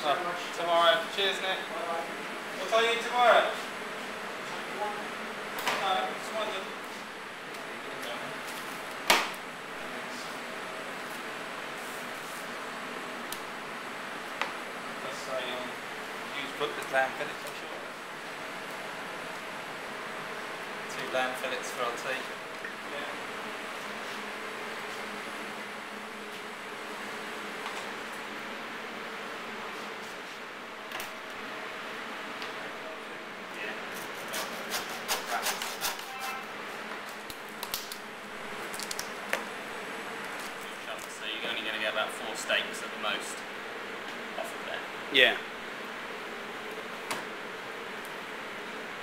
so much. Tomorrow. Cheers, Nick. Bye-bye. What time are you tomorrow? Just wondered. Let's say use booklet lamb fillets, I'm sure. 2 lamb fillets for our tea. Yeah. So you're only going to get about 4 steaks at the most off of there. Yeah.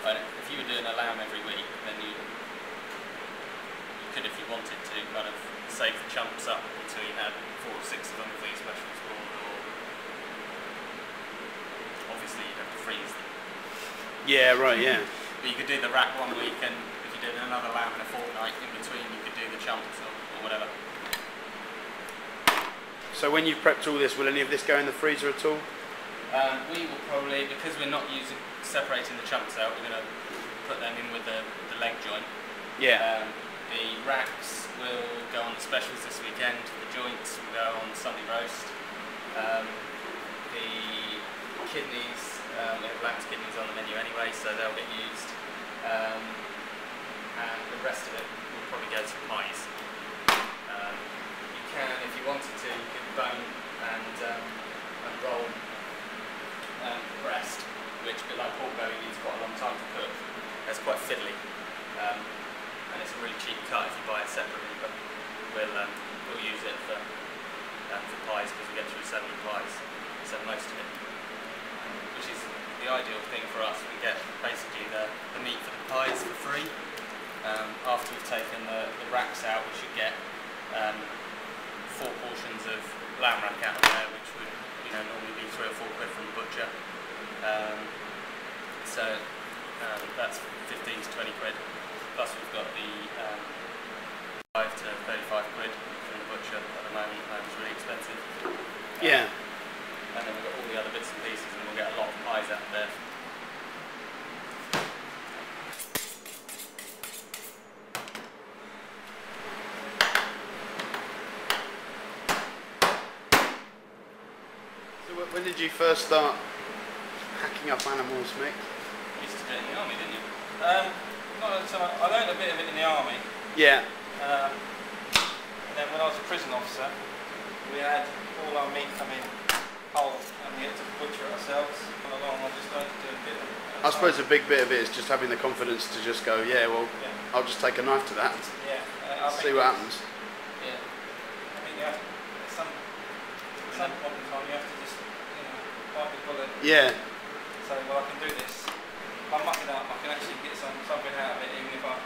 But if you were doing a lamb every week, then you could, if you wanted to, kind of save the chunks up until you had 4 or 6 of them for your specials board, or obviously you'd have to freeze them. Yeah, right, yeah. But you could do the rack one week, and if you did another lamb in a fortnight in between, you could do the chunks or whatever. So when you've prepped all this, will any of this go in the freezer at all? We will probably, because we're not separating the chunks out, we're going to put them in with the leg joint. Yeah. The racks will go on the specials this weekend. The joints will go on Sunday roast. The kidneys, we have lamb's kidneys on the menu anyway, so they'll get used. And the rest of it will probably go to pies. You can, if you wanted to, you could bone and roll the breast, which, a bit like pork belly, needs quite a long time to cook. It's quite fiddly. And it's a really cheap cut if you buy it separately, but we'll use it for pies, because we get through 7 pies, so most of it, which is the ideal thing for us. We get basically the meat for the pies for free. After we've taken the racks out, we should get 4 portions of lamb rack out of there, which would normally be 3 or 4 quid from the butcher. So that's 15 to 20 quid. Plus we've got the 5 to 35 quid from the butcher at the moment. It's really expensive. Yeah. And then we've got all the other bits and pieces, and we'll get a lot of pies out there. So when did you first start hacking up animals, Mick? You used to do it in the army, didn't you? I learned a bit of it in the army. Yeah. And then when I was a prison officer, we had all our meat come in whole, and we had to butcher it ourselves. Come along, I just learned to do a bit of it. I suppose a big bit of it is just having the confidence to just go, yeah, well, yeah. I'll just take a knife to that. Yeah. See what happens. Yeah. I mean, you have to, some modern time, you have to just, bite the bullet. Yeah. Say, well, I can do this. If I muck it up, I can actually get something out of it, even if I...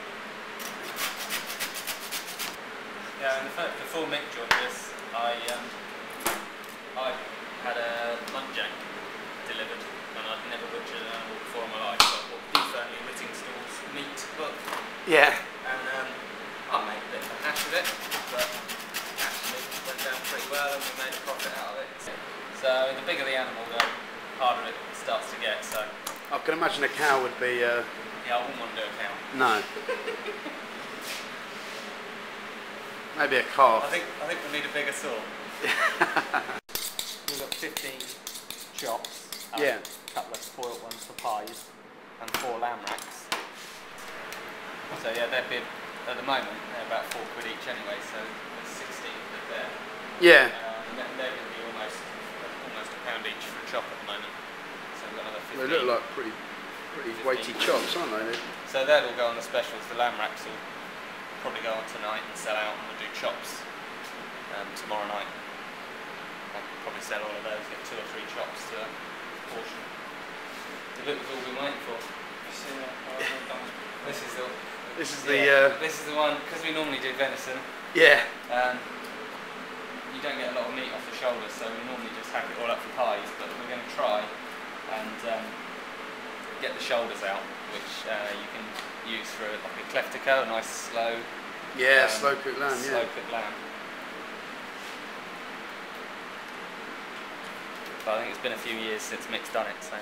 Yeah, and before Mick joined us, I had a muntjac delivered, and I'd never butchered an animal before in my life. So I bought Beef Only Whitting Stalls meat book. Yeah. And I made a bit of a hash of it, but actually it went down pretty well, and we made a profit out of it. So the bigger the animal, the harder it starts to get. So I can imagine a cow would be... yeah, I wouldn't want to do a cow. No. Maybe a calf. I think we need a bigger saw. We've got 15 chops. Yeah. A couple of spoilt ones for pies, and 4 lamb racks. So yeah, they'd be, at the moment, they're about 4 quid each anyway, so there's 16 quid there. Yeah. And they're going to be almost a pound each for a chop at the moment. So we've got another 15. They look like pretty weighty chops, aren't they? So they'll all go on the specials. The lamb racks will probably go on tonight and sell out, and we'll do chops tomorrow night. I'll probably sell all of those, get 2 or 3 chops to a portion. The look we've all been waiting for. This is the one, because we normally do venison. Yeah. You don't get a lot of meat off the shoulders, so we normally just hack it all up for pies, but we're going to try and get the shoulders out, which you can use for like a cleftico, a nice slow... Yeah, slow cooked lamb, slow cooked lamb. But I think it's been a few years since Mick's done it, so.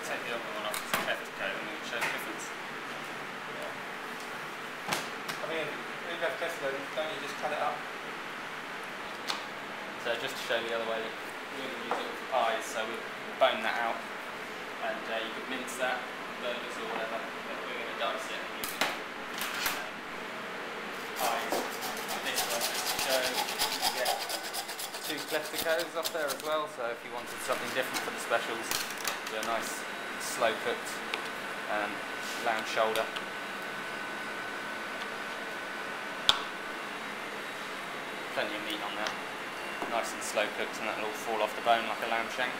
Take the other one off, it's a left coat, and we'll show the difference. Yeah. I mean, with left Tesla, don't you just cut it up? So just to show you the other way, we're going to use it for pies, so we'll bone that out, and you could mince that, burgers or whatever, but we're going to dice it and use it. Pies like this one, just to show you can get 2 Clefticos off there as well, so if you wanted something different for the specials, do a nice slow cooked lamb shoulder. Plenty of meat on there. Nice and slow cooked, and that'll all fall off the bone like a lamb shank.